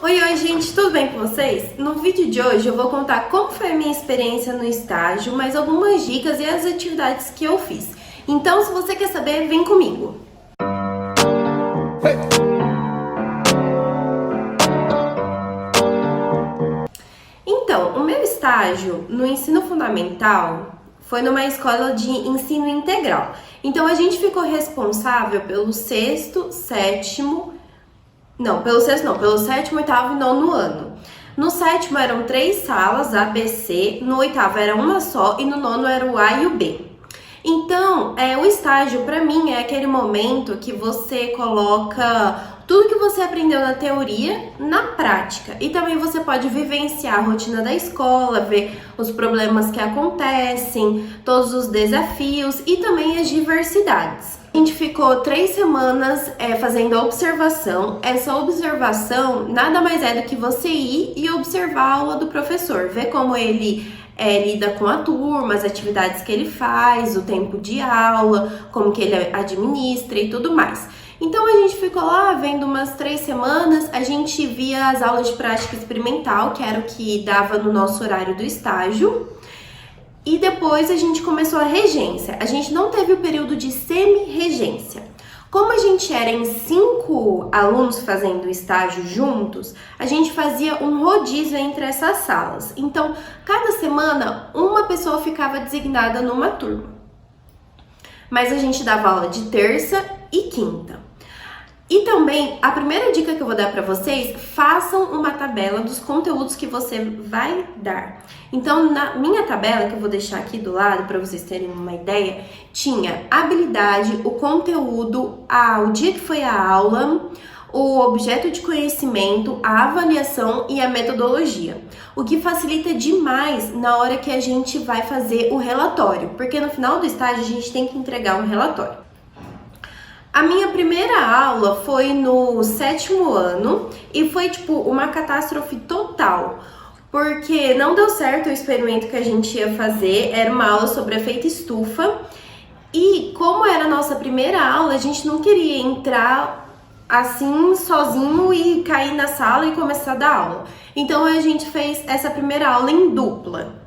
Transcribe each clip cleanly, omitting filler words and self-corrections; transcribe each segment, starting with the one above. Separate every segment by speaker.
Speaker 1: Oi, gente, tudo bem com vocês? No vídeo de hoje eu vou contar como foi a minha experiência no estágio, mais algumas dicas e as atividades que eu fiz. Então, se você quer saber, vem comigo! Então, o meu estágio no ensino fundamental foi numa escola de ensino integral. Então, a gente ficou responsável pelo sétimo, oitavo e nono ano. No sétimo eram 3 salas, A, B, C, no oitavo era uma só e no nono era o A e o B. Então, o estágio para mim é aquele momento que você coloca tudo que você aprendeu na teoria na prática. E também você pode vivenciar a rotina da escola, ver os problemas que acontecem, todos os desafios e também as diversidades. A gente ficou 3 semanas fazendo a observação. Essa observação nada mais é do que você ir e observar a aula do professor, ver como ele lida com a turma, as atividades que ele faz, o tempo de aula, como que ele administra e tudo mais. Então a gente ficou lá vendo umas 3 semanas, a gente via as aulas de prática experimental, que era o que dava no nosso horário do estágio. E depois a gente começou a regência. A gente não teve o período de semi-regência. Como a gente era em 5 alunos fazendo estágio juntos, a gente fazia um rodízio entre essas salas. Então, cada semana, uma pessoa ficava designada numa turma. Mas a gente dava aula de terça e quinta. E também, a primeira dica que eu vou dar para vocês, façam uma tabela dos conteúdos que você vai dar. Então, na minha tabela, que eu vou deixar aqui do lado para vocês terem uma ideia, tinha a habilidade, o conteúdo, o dia que foi a aula, o objeto de conhecimento, a avaliação e a metodologia. O que facilita demais na hora que a gente vai fazer o relatório, porque no final do estágio a gente tem que entregar um relatório. A minha primeira aula foi no 7º ano e foi tipo uma catástrofe total, porque não deu certo o experimento que a gente ia fazer, era uma aula sobre efeito estufa e como era a nossa primeira aula, a gente não queria entrar assim sozinho e cair na sala e começar a dar aula. Então a gente fez essa primeira aula em dupla.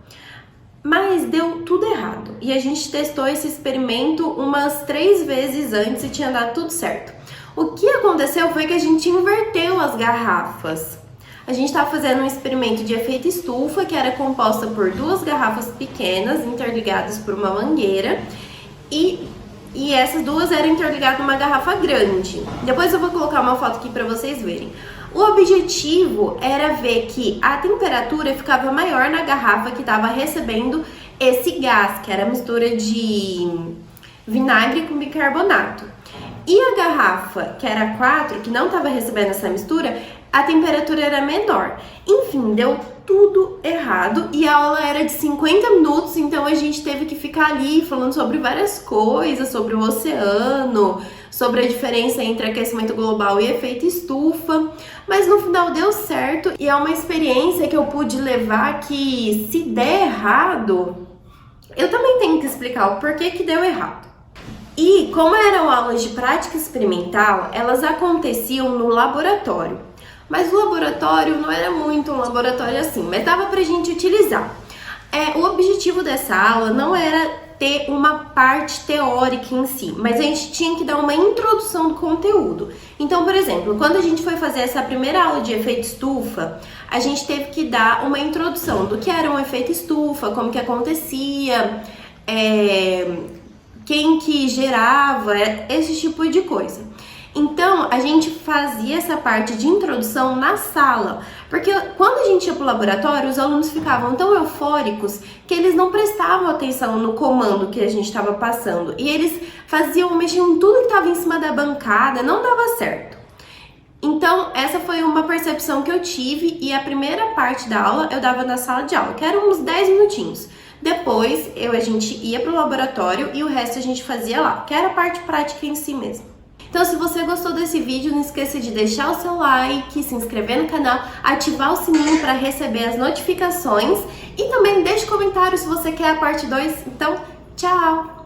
Speaker 1: Mas deu tudo errado e a gente testou esse experimento umas 3 vezes antes e tinha dado tudo certo. O que aconteceu foi que a gente inverteu as garrafas. A gente estava fazendo um experimento de efeito estufa que era composta por 2 garrafas pequenas interligadas por uma mangueira e essas 2 eram interligadas numa garrafa grande. Depois eu vou colocar uma foto aqui para vocês verem. O objetivo era ver que a temperatura ficava maior na garrafa que estava recebendo esse gás, que era a mistura de vinagre com bicarbonato. E a garrafa, que era 4, que não estava recebendo essa mistura, a temperatura era menor. Enfim, deu tudo errado e a aula era de 50 minutos, então a gente teve que ficar ali falando sobre várias coisas, sobre o oceano, sobre a diferença entre aquecimento global e efeito estufa, mas no final deu certo e é uma experiência que eu pude levar que se der errado, eu também tenho que explicar o porquê que deu errado. E como eram aulas de prática experimental, elas aconteciam no laboratório. Mas o laboratório não era muito um laboratório assim, mas dava pra gente utilizar. O objetivo dessa aula não era ter uma parte teórica em si, mas a gente tinha que dar uma introdução do conteúdo. Então, por exemplo, quando a gente foi fazer essa primeira aula de efeito estufa, a gente teve que dar uma introdução do que era um efeito estufa, como que acontecia, quem que gerava, esse tipo de coisa. Então, a gente fazia essa parte de introdução na sala, porque quando a gente ia para o laboratório, os alunos ficavam tão eufóricos que eles não prestavam atenção no comando que a gente estava passando. E eles mexiam em tudo que estava em cima da bancada, não dava certo. Então, essa foi uma percepção que eu tive e a primeira parte da aula eu dava na sala de aula, que eram uns 10 minutinhos. Depois, a gente ia para o laboratório e o resto a gente fazia lá, que era a parte prática em si mesmo. Então, se você gostou desse vídeo, não esqueça de deixar o seu like, se inscrever no canal, ativar o sininho para receber as notificações e também deixe comentário se você quer a parte 2. Então, tchau!